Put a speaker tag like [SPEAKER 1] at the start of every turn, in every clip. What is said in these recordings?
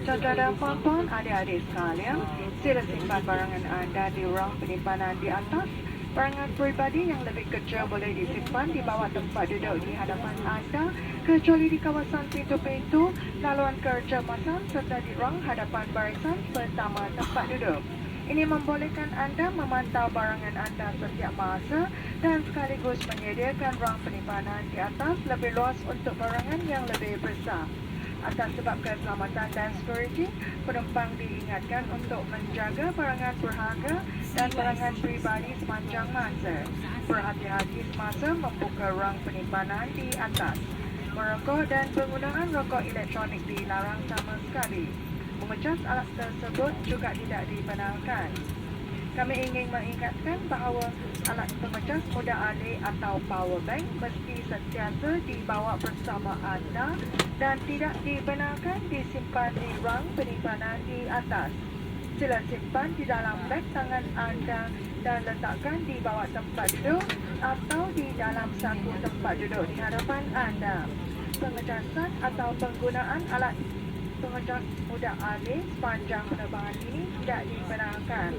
[SPEAKER 1] Saudara dan puan-puan, adik-adik sekalian, sila simpan barangan anda di ruang penyimpanan di atas. Barangan peribadi yang lebih kecil boleh disimpan di bawah tempat duduk di hadapan anda, kecuali di kawasan pintu-pintu, laluan kecemasan serta di ruang hadapan barisan pertama tempat duduk. Ini membolehkan anda memantau barangan anda setiap masa dan sekaligus menyediakan ruang penyimpanan di atas lebih luas untuk barangan yang lebih besar. Atas sebab keselamatan dan sekuriti, penumpang diingatkan untuk menjaga barangan berharga dan barangan peribadi sepanjang masa. Berhati-hati semasa membuka ruang penyimpanan di atas. Merokok dan penggunaan rokok elektronik dilarang sama sekali. Memecas alat tersebut juga tidak dibenarkan. Kami ingin mengingatkan bahawa alat pemecas mudah alih atau power bank mesti sentiasa dibawa bersama anda dan tidak dibenarkan disimpan di ruang penyimpanan di atas. Sila simpan di dalam beg tangan anda dan letakkan di bawah tempat duduk atau di dalam saku tempat duduk di hadapan anda. Pengecasan atau penggunaan alat pemecas mudah alih sepanjang penerbangan ini tidak dibenarkan.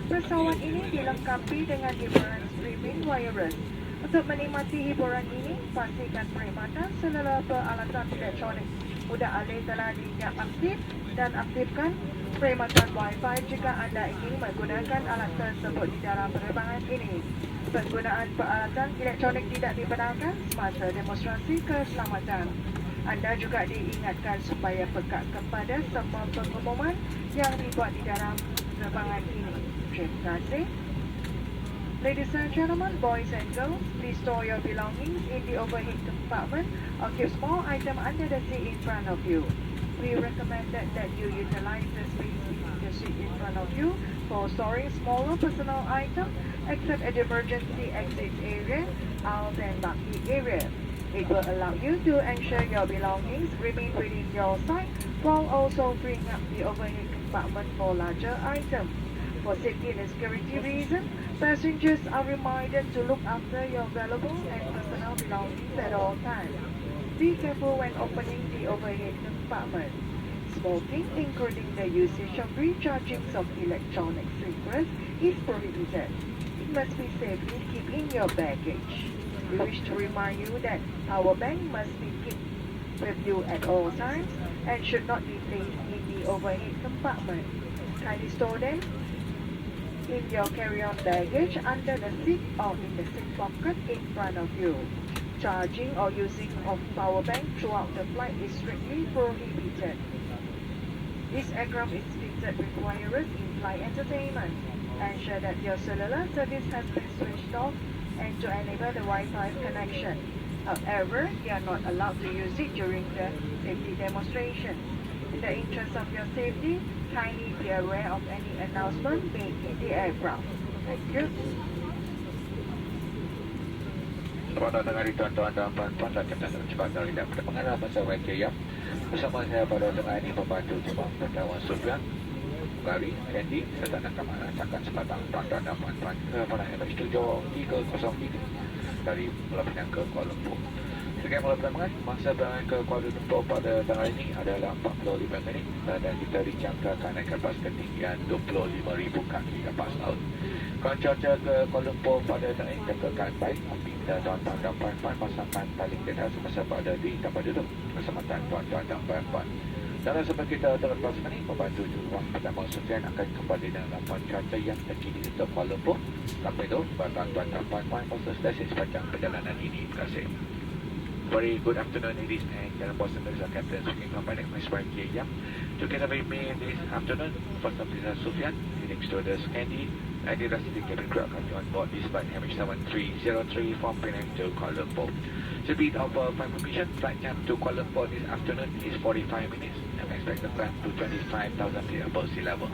[SPEAKER 1] Pesawat ini dilengkapi dengan hiburan streaming wireless. Untuk menikmati hiburan ini, pastikan perkhidmatan selera peralatan elektronik mudah alih telah diaktif dan aktifkan perkhidmatan Wi-Fi jika anda ingin menggunakan alat tersebut di dalam penerbangan ini. Penggunaan peralatan elektronik tidak dibenarkan semasa demonstrasi keselamatan. Anda juga diingatkan supaya peka kepada semua pengumuman yang dibuat di dalam penerbangan ini. Terima kasih. Ladies and gentlemen, boys and girls, please store your belongings in the overhead compartment or keep small items under the seat in front of you. We recommend that you utilize the space between the seat in front of you for storing smaller personal items, except at the emergency exit area, aisles and baggage area. It will allow you to ensure your belongings remain within your sight while also freeing up the overhead compartment for larger items. For safety and security reasons, passengers are reminded to look after your valuable and personal belongings at all times. Be careful when opening the overhead compartment. Smoking, including the usage of recharging of electronic cigarettes, is prohibited. It must be safely kept in your baggage. We wish to remind you that power bank must be kept with you at all times and should not be placed in the overhead compartment. Kindly store them in your carry-on baggage under the seat or in the seat pocket in front of you. Charging or using of power bank throughout the flight is strictly prohibited. This aircraft is fitted with wireless in-flight entertainment. Ensure that your cellular service has been switched off and to enable the Wi-Fi connection. However, you are not allowed to use it during the safety demonstration. In the interest of your safety, kindly be aware of any announcement made in the aircraft. Thank you.
[SPEAKER 2] Selamat datang hari tuan-tuan dan puan-puan dan captain cepat dari penerbangan pesawat Jaya. Bersama saya pada dengan ini pembantu Jemaah Pendawan Sufian, Gary, Candy, serta akan merasakan sepatang tuan-tuan dan puan-puan ke penerbangan MH303 dari Pulau Pinang ke Kuala Lumpur. Sekian mula penerbangan, masa penerbangan ke Kuala Lumpur pada tanggal ini adalah 45 minit dan kita dijangkakan naik kapal ketinggian 25,000 kaki kapal laut. Kalau cuaca ke Kuala Lumpur pada tanggal ini terkekan baik apabila tuan-tuan dan puan-puan pasangan paling di atas semasa berada di tempat duduk bersama tuan-tuan dan puan-puan. Dan sebab kita terlepas ini, membantu Jemaah Pendawan Sufian akan kembali dengan laporan cuaca yang terkini untuk Kuala Lumpur. Sampai itu, tuan-tuan dan puan-puan pasal stesen sepanjang perjalanan ini. Terima kasih. Very good afternoon, ladies and gentlemen. This is Captain speaking from Panic Master Jaya. Together with me this afternoon, First Officer Sufian, leading stewardess Candy, and the rest of the cabin crew coming on board this flight MH7303 from Penang to Kuala Lumpur. Speed of flight information, flight time to Kuala Lumpur this afternoon is 45 minutes and expected climb to 25,000 feet above sea level.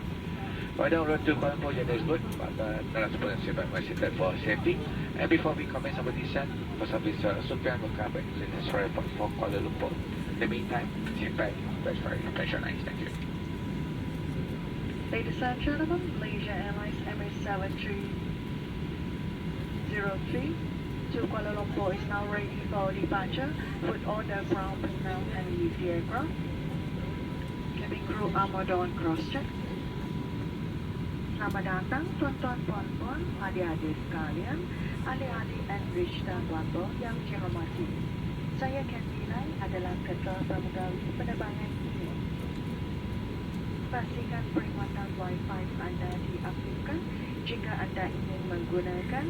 [SPEAKER 2] Right down road to Kuala Lumpur, journey is good, but not as important as was seated for safety. And before we commence our descent, First Officer Sufian will come back to the necessary report for Kuala Lumpur. In the meantime, sit back, rest for pleasure nights. Thank you.
[SPEAKER 1] Ladies and gentlemen, Malaysia Airlines MH7303 to Kuala Lumpur is now ready for departure. Put on the ground now and leave the aircraft. cabin kru Amazon Crosscheck. Selamat datang tuan-tuan puan-puan, adik-adik sekalian, adik-adik Enrich dan Wambo yang dihormati. Saya Candy Lai adalah ketua pramugari penerbangan ini. Pastikan perkhidmatan Wi-Fi anda diaktifkan jika anda ingin menggunakan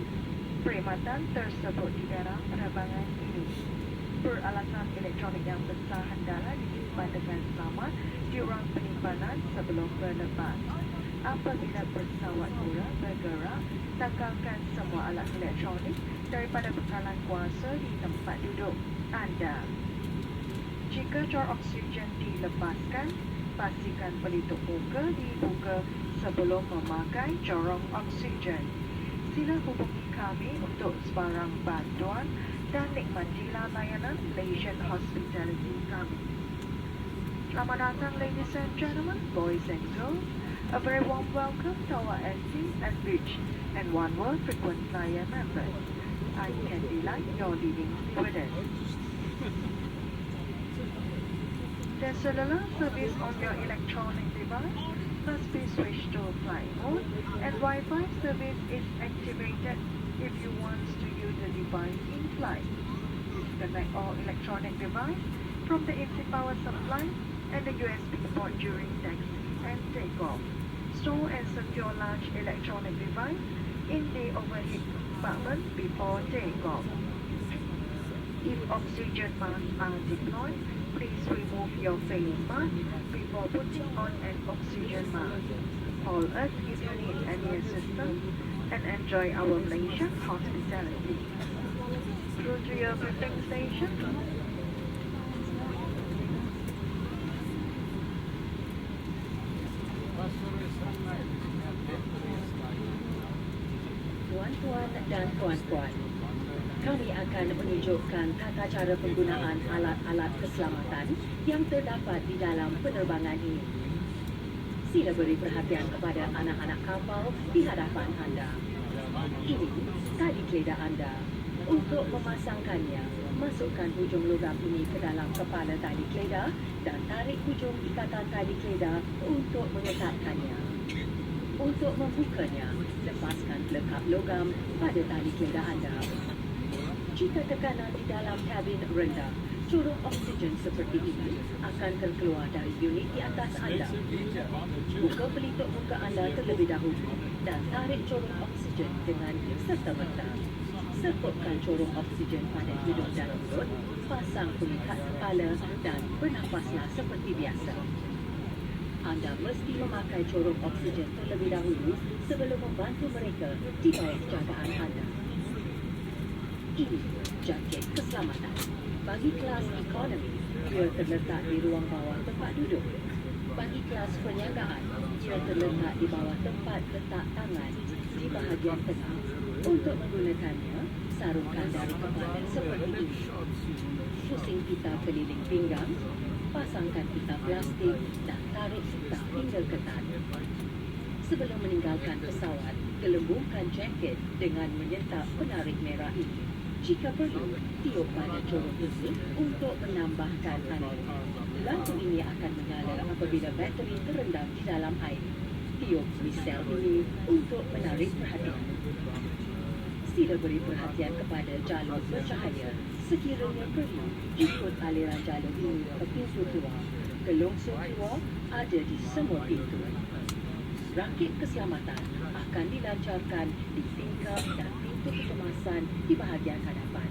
[SPEAKER 1] perkhidmatan tersebut di dalam penerbangan ini. Peralatan elektronik yang besar hendaklah disimpan dengan selamat di ruang penyimpanan sebelum berlepas. Apabila pesawat mula bergerak, tanggalkan semua alat elektronik daripada bekalan kuasa di tempat duduk anda. Jika cor oksigen dilepaskan, pastikan pelitup muka dibuka sebelum memakai corong oksigen. Sila hubungi kami untuk sebarang bantuan dan nikmatilah layanan Malaysian Hospitality kami. Selamat datang ladies and gentlemen, boys and girls. A very warm welcome to our ST and Beach and One World frequent flyer members. I Candy Lai, your leading stewardess. The cellular service on your electronic device must be switched to flight mode, and Wi-Fi service is activated if you want to use the device in flight. Disconnect all electronic device from the AC power supply and the USB port during taxi and takeoff. Store and secure large electronic device in the overhead compartment before takeoff. If oxygen masks are deployed, please remove your face mask before putting on an oxygen mask. Call us if you need any assistance and enjoy our Malaysian hospitality. Through to your briefing station.
[SPEAKER 3] Tuan-tuan dan puan-puan, kami akan menunjukkan tata cara penggunaan alat-alat keselamatan yang terdapat di dalam penerbangan ini. Sila beri perhatian kepada anak-anak kapal di hadapan anda. Ini tali keledar anda. Untuk memasangkannya, masukkan hujung logam ini ke dalam kepala tali keledar dan tarik hujung ikatan tali keledar untuk mengetatkannya. Untuk membukanya, lepaskan pelekat logam pada tali keledar anda. Jika tekanan di dalam kabin rendah, corong oksigen seperti ini akan terkeluar dari unit di atas anda. Buka pelitup muka anda terlebih dahulu dan tarik corong oksigen dengan serta-merta. Serputkan corong oksigen pada hidung dan mulut, pasang pengikat kepala dan bernafaslah seperti biasa. Anda mesti memakai corong oksigen terlebih dahulu sebelum membantu mereka di bawah jagaan anda. Ini jaket keselamatan. Bagi kelas ekonomi, ia terletak di ruang bawah tempat duduk. Bagi kelas perniagaan, ia terletak di bawah tempat letak tangan di bahagian tengah. Untuk menggunakannya, sarungkan dari kepala seperti ini. Pusing pita keliling pinggang, pasangkan pita plastik dan tarik pita hingga ketat. Sebelum meninggalkan pesawat, gelembungkan jaket dengan menyentap penarik merah ini. Jika perlu, tiup pada corong ini untuk menambahkan angin. Lampu ini akan menyala apabila bateri terendam di dalam air. Tiup misel ini untuk menarik perhatian. Sila beri perhatian kepada jalur bercahaya. Sekiranya perlu, ikut aliran jalur ini ke pintu keluar. Gelongsong keluar ada di semua pintu. Rakit keselamatan akan dilancarkan di tingkap dan pintu kecemasan di bahagian hadapan.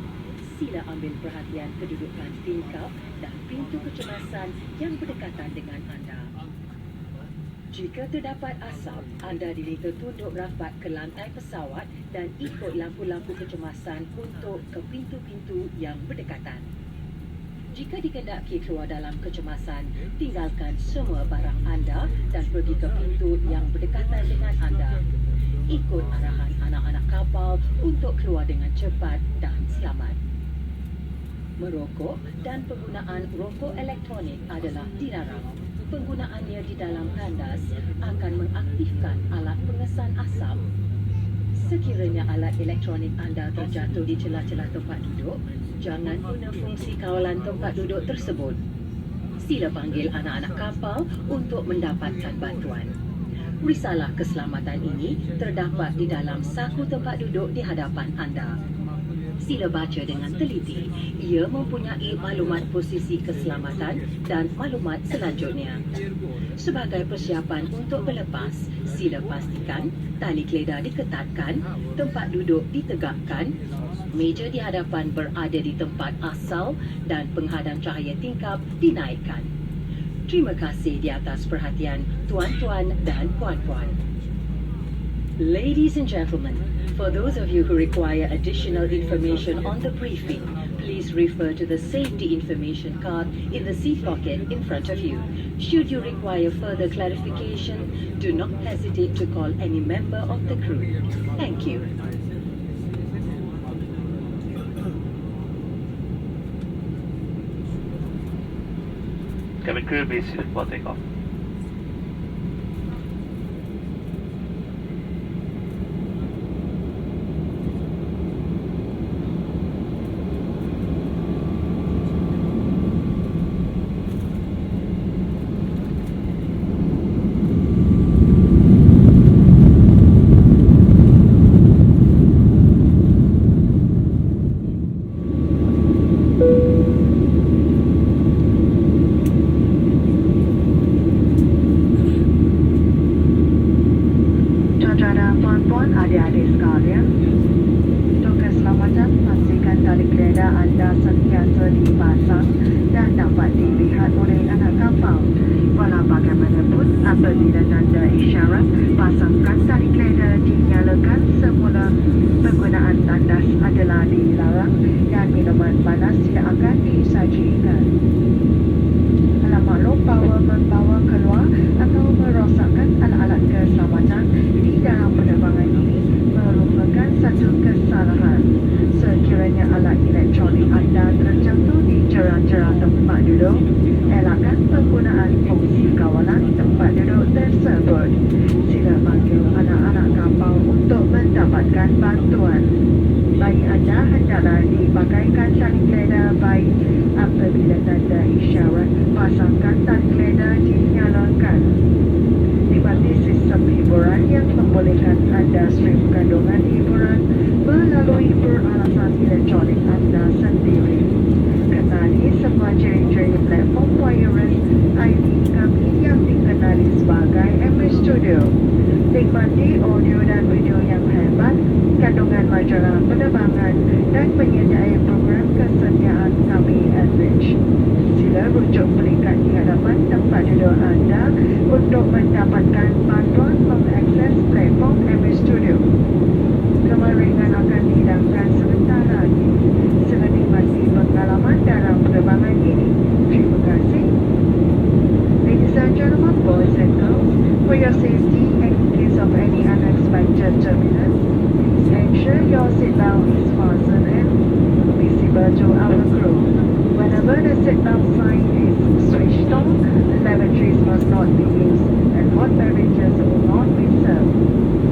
[SPEAKER 3] Sila ambil perhatian kedudukan tingkap dan pintu kecemasan yang berdekatan dengan anda. Jika terdapat asap, anda diminta tunduk rapat ke lantai pesawat dan ikut lampu-lampu kecemasan untuk ke pintu-pintu yang berdekatan. Jika dikendaki keluar dalam kecemasan, tinggalkan semua barang anda dan pergi ke pintu yang berdekatan dengan anda. Ikut arahan anak-anak kapal untuk keluar dengan cepat dan selamat. Merokok dan penggunaan rokok elektronik adalah dilarang. Penggunaannya di dalam tandas akan mengaktifkan alat pengesan asap. Sekiranya alat elektronik anda terjatuh di celah-celah tempat duduk, jangan guna fungsi kawalan tempat duduk tersebut. sila panggil anak-anak kapal untuk mendapatkan bantuan. Risalah keselamatan ini terdapat di dalam saku tempat duduk di hadapan anda. Sila baca dengan teliti. Ia mempunyai maklumat posisi keselamatan dan maklumat selanjutnya. Sebagai persiapan untuk berlepas, sila pastikan tali keledar diketatkan, tempat duduk ditegakkan, meja di hadapan berada di tempat asal dan penghadang cahaya tingkap dinaikkan. Terima kasih di atas perhatian tuan-tuan dan puan-puan. Ladies and gentlemen, for those of you who require additional information on the briefing, please refer to the safety information card in the seat pocket in front of you. Should you require further clarification, do not hesitate to call any member of the crew. Thank you.
[SPEAKER 4] Cabin crew, please seated for takeoff.
[SPEAKER 1] Adik-adik sekalian, untuk keselamatan, pastikan tali keledar anda sentiasa dipasang dan dapat dilihat oleh anak kapal. Walau bagaimanapun, apabila tanda isyarat pasangkan tali keledar dinyalakan semula, penggunaan tandas adalah dilarang dan minuman panas tidak akan disajikan. Maklum bahawa membawa keluar atau merosakkan alat-alat keselamatan di dalam penerbangan ini merupakan satu kesalahan. Sekiranya alat elektronik anda terjatuh di cerang-cerang tempat duduk, elakkan penggunaan fungsi kawalan tempat duduk tersebut. Sila panggil anak-anak kapal untuk mendapatkan bantuan. Bagi anda hendaklah dipakaikan tali keledar baik. Apabila tanda isyarat pasangkan tali keledar dinyalakan. Nikmati sistem hiburan yang membolehkan anda stream kandungan hiburan melalui peralasan elektronik anda sendiri. Kenali semua ciri-ciri platform wireless ID kami yang dikenali sebagai Emirates Studio. Nikmati audio dan video yang hebat, kandungan majalah penerbangan dan menyediai program keseniaan kami Enrich. Sila rujuk peringkat di hadapan tempat duduk anda untuk mendapatkan bantuan mengakses platform Emirates Studio. Kemaringan akan dihidangkan sebentar lagi. Sila nikmati pengalaman dalam penerbangan ini. Terima kasih. Ladies and gentlemen, boys and girls, for your safety and in case of any unexpected turbulence, please ensure your seatbelt is fastened and visible to our crew. Whenever the seatbelt sign is switched on, lavatories must not be used and hot beverages will not be served.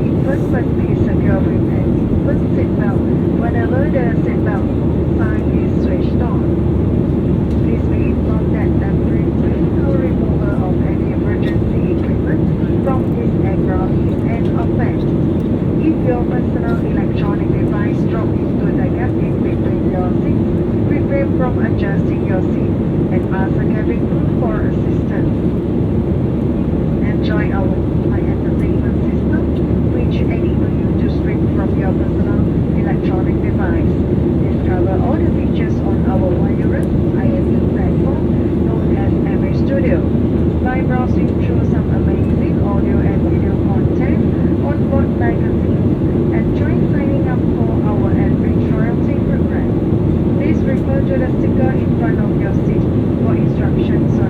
[SPEAKER 1] Infants must be secure with an infant seatbelt whenever the seatbelt sign is switched on. Please be informed that temporary or removal of any emergency equipment from this aircraft is an offense. If your personal electronic device drops into the gap in between your seats, refrain from adjusting your seat and ask a cabin crew for assistance. Enjoy our flight entertainment system, which enable you to stream from your personal electronic device. Discover all the features on our wireless IME platform known as Emirates Studio by browsing through some amazing audio and video content on board magazines and try signing up for our Enrich royalty program. Please refer to the sticker in front of your seat for instructions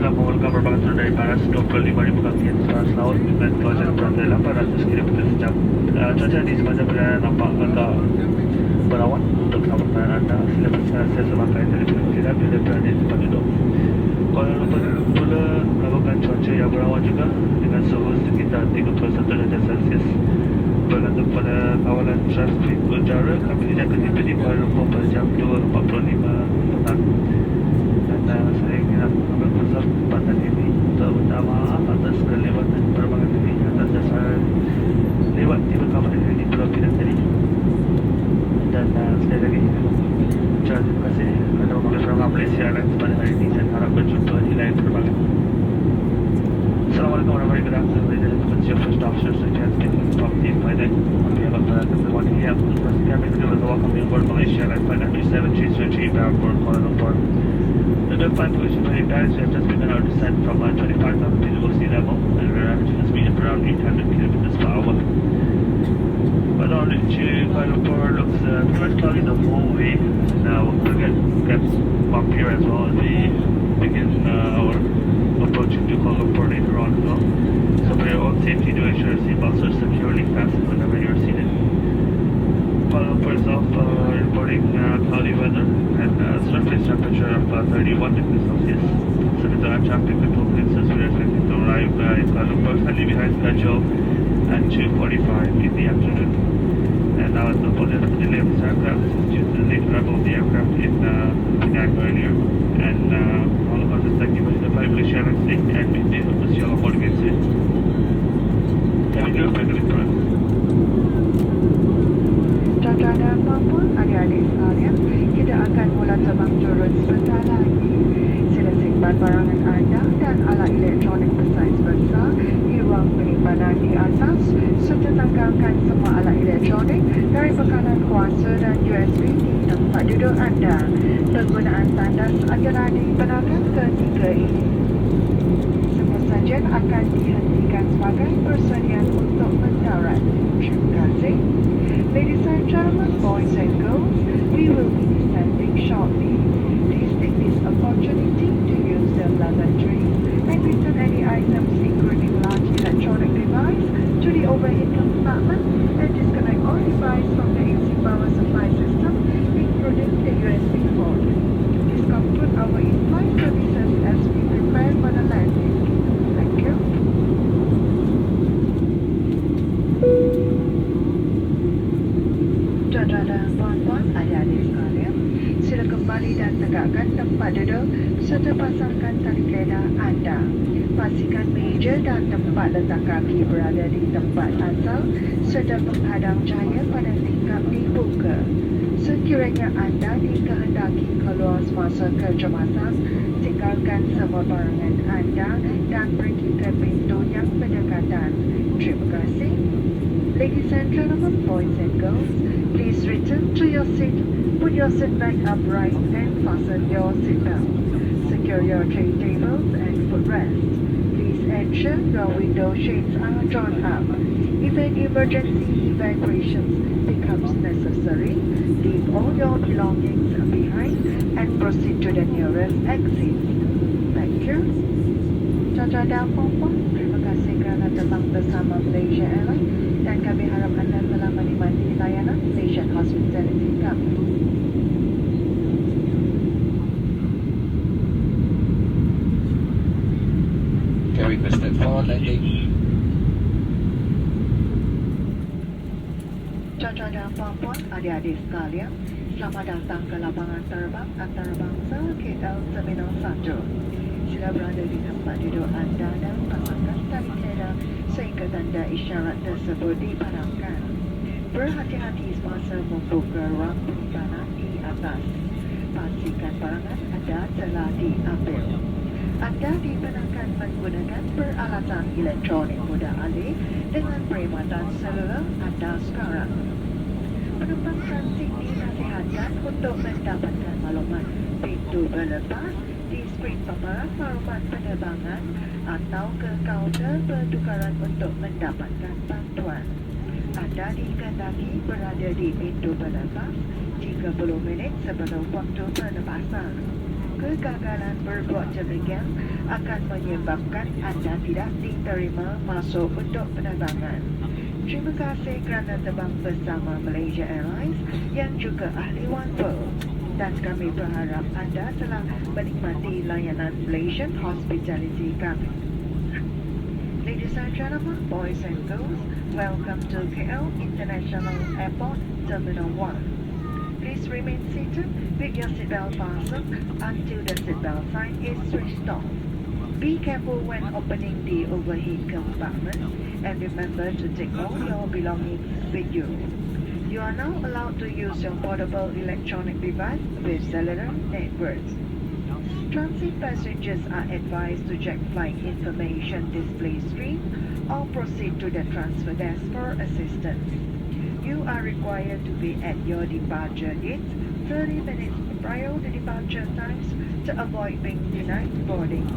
[SPEAKER 4] telah melakukan penerbangan turun dari paras 25,000 kaki atas paras laut dengan kecepatan berantai 800 km sejam. Cuaca di sepanjang perjalanan nampak agak berawan untuk keselamatan anda. Sila bersiasat semakai telefon tidak bila berada di tempat duduk. Kuala Lumpur pula melakukan cuaca yang berawan juga dengan suhu sekitar 31 darjah Celsius. Bergantung pada kawalan trafik udara, kami dijangka tiba di Kuala Lumpur pada jam 2.45 petang. Dan saya ingin mengambil kesempatan ini untuk minta maaf atas kelewatan penerbangan ini atas dasar lewat di rekaman ini Pulau Pinang tadi. Dan sekali lagi terima kasih kerana mengambil penerbangan Malaysia Airlines pada hari ini dan harap berjumpa di lain penerbangan. Assalamualaikum warahmatullahi wabarakatuh. Ladies and gentlemen, your first officer Sir speaking from the flight deck. On behalf of everyone here, first cabin crew is welcome you aboard Malaysia Airlines flight 7333 bound for Kuala Lumpur. The deck flight position very bad, so we have just begun our descent from 25,000 feet below sea level, and we're averaging a speed of around 800 kilometers per hour. Weather on Kuala Lumpur looks pretty much cloudy the whole way. Now we'll get bumpier as well as we begin our approaching to Kuala Lumpur later on as well. So for your own safety, do ensure your seatbelts are securely fastened whenever you're seated. Kuala Lumpur itself reporting cloudy weather and surface temperature of 31 degrees Celsius. So with the air traffic control places, we are expecting to arrive in Kuala Lumpur slightly behind schedule at 2:45 in the afternoon. And now it's the delay of this aircraft. This is due to the late arrival of the aircraft in Penang earlier. And all of us is thank you for the flight Malaysia Airlines and we did hope to see you all aboard again soon. Have a good day.
[SPEAKER 1] Tuan-tuan dan puan-puan, adik-adik sekalian, kita akan mula terbang turun sebentar lagi. Sila simpan barangan anda dan alat elektronik bersaiz besar di ruang penyimpanan di atas serta tanggalkan semua alat elektronik dari bekalan kuasa dan USB di tempat duduk anda. Penggunaan tandas adalah dibenarkan ketika ini. Semua sajen akan dihentikan sebagai persediaan untuk mendarat. Terima kasih. Ladies and gentlemen, boys and girls, we will be descending shortly. Please take this opportunity to use the lavatory and return any items, including large electronic device, to the overhead compartment and disconnect all devices from the AC power supply system, including the USB port. This concludes our in-flight services as we prepare for the landing. Thank you. Tuan-tuan dan puan-puan, adik-adik sekalian, sila kembali dan tegakkan tempat duduk serta pasangkan tali keledar anda. Pastikan meja dan tempat letak kaki berada di tempat asal serta penghadang cahaya pada tingkap dibuka. Sekiranya anda dikehendaki keluar semasa kecemasan, tinggalkan semua barangan anda dan pergi ke pintu yang berdekatan. Terima kasih. Ladies and gentlemen, boys and girls, please return to your seat, put your seat back upright and fasten your seatbelt. Secure your tray tables and footrest. Please ensure your window shades are drawn up. If an emergency evacuation becomes necessary, leave all your belongings behind and proceed to the nearest exit. Thank you. Tuan-tuan dan puan-puan, terima kasih kerana terbang bersama Malaysia Airlines dan kami harap anda telah menikmati layanan Malaysian Hospitality kami.
[SPEAKER 2] Carry Mr. Forward landing.
[SPEAKER 1] Tuan-tuan dan puan-puan, adik-adik sekalian, selamat datang ke lapangan terbang antarabangsa KL-1. Sila berada di tempat duduk anda dan pasangkan tali keledar sehingga tanda isyarat tersebut dipadamkan. Berhati-hati semasa membuka ruang penyimpanan di atas. Pastikan barangan anda telah diambil. Anda dibenarkan menggunakan peralatan elektronik mudah alih dengan perkhidmatan seluler anda sekarang. Penumpang transit dinasihatkan untuk mendapatkan maklumat pintu berlepas di skrin paparan maklumat penerbangan atau ke kaunter pertukaran untuk mendapatkan bantuan. Anda dikehendaki berada di pintu berlepas 30 minit sebelum waktu penebasan. kegagalan berbuat demikian akan menyebabkan anda tidak diterima masuk untuk penerbangan. Terima kasih kerana terbang bersama Malaysia Airlines yang juga ahli One dan kami berharap anda telah menikmati layanan Malaysian Hospitality kami. Ladies and gentlemen, boys and girls, welcome to KL International Airport Terminal 1. Please remain seated with your seatbelt fastened until the seatbelt sign is switched off. Be careful when opening the overhead compartment and remember to take all your belongings with you. You are now allowed to use your portable electronic device with cellular networks. Transit passengers are advised to check flight information display screen or proceed to the transfer desk for assistance. You are required to be at your departure gate 30 minutes prior to departure times to avoid being denied boarding.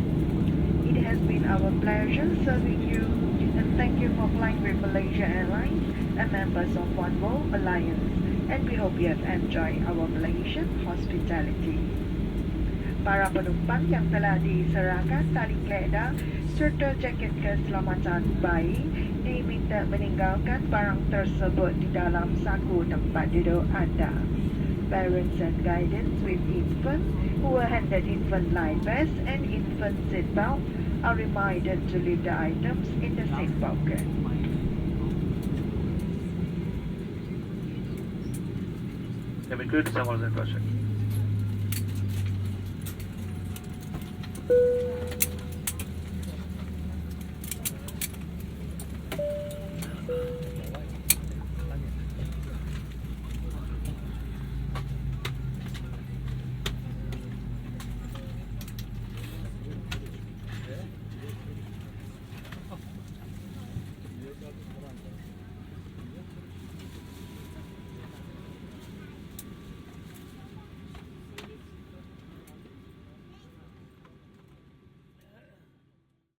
[SPEAKER 1] It has been our pleasure serving you and thank you for flying with Malaysia Airlines and members of One World Alliance, and we hope you have enjoyed our Malaysian hospitality. Para penumpang yang telah diserahkan tali geledah serta jaket keselamatan bayi diminta meninggalkan barang tersebut di dalam saku tempat duduk anda. Parents and guardians with infant who were handed infant life vest and infant seat belt are reminded to leave the items in the seat pocket.
[SPEAKER 4] Have a good summer, Russia.